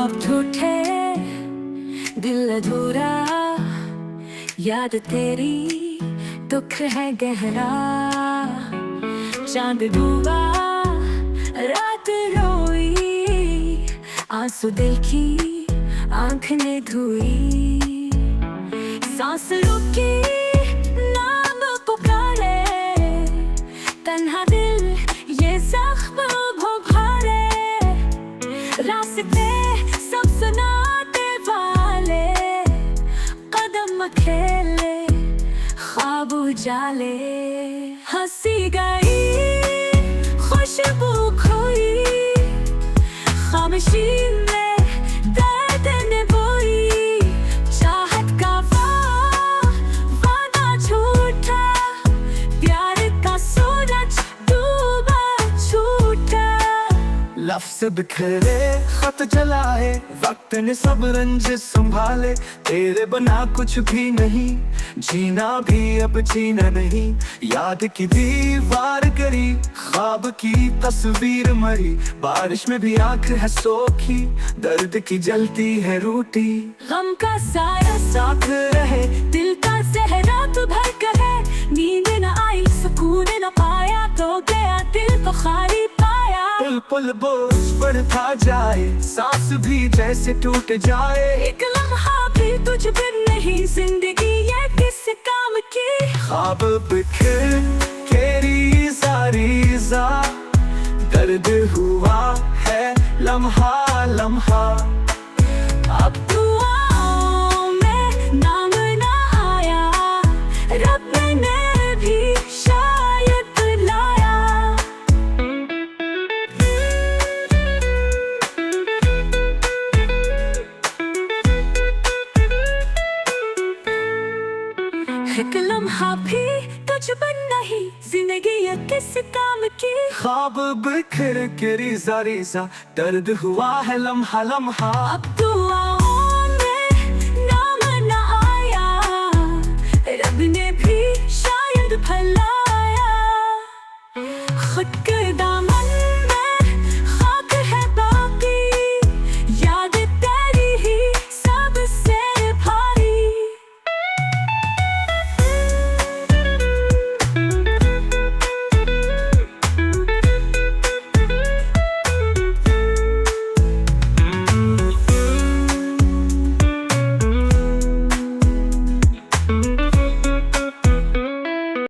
ख्वाब झूठे दिल अधूरा, याद तेरी दुख है गहरा। चांद डूबा रात रोई, आंसू दिल की आंख ने धोई। सांस रुकी नाम पुकारे, तन्हा दिल ये जख्म भरे। रास्ते सब सुनाते वाले, कदम अकेले ख्वाब उजाले। हंसी गई खुशबू खोई, खामोशी में दर्द ने बोई। चाहत का वादा झूठा, प्यार का सूरज डूबा छूटा। लफ्ज़ बिखरे खत जलाए, वक्त ने सब रंज संभाले। तेरे बना कुछ भी नहीं, जीना भी अब जीना नहीं। याद की दीवार करी, ख्वाब की तस्वीर मरी। बारिश में भी आंख है सोखी, दर्द की जलती है रोटी। गम का साया साथ रहे, दिल का सहरा तू भर कहे। नींद न आई सुकून न पाया, तो गया दिल तो खाली पाया। पुल पुल बोझ बढ़ता जाए, सांस भी जैसे टूट जाए। एक लम्हा भी तुझ बिन नहीं, जिंदगी ये किस काम की। ख्वाब बिखर के रीज़ा रीज़ा, दर्द हुआ है लम्हा लम्हा। अब दुआओं में नाम न आया, रब ने भी शायद लाया। एक लम्हा भी तुझ बिन नहीं, जिंदगी ये किस काम की। ख्वाब बिखर के रीज़ा रीज़ा, दर्द हुआ है लम्हा लम्हा। अब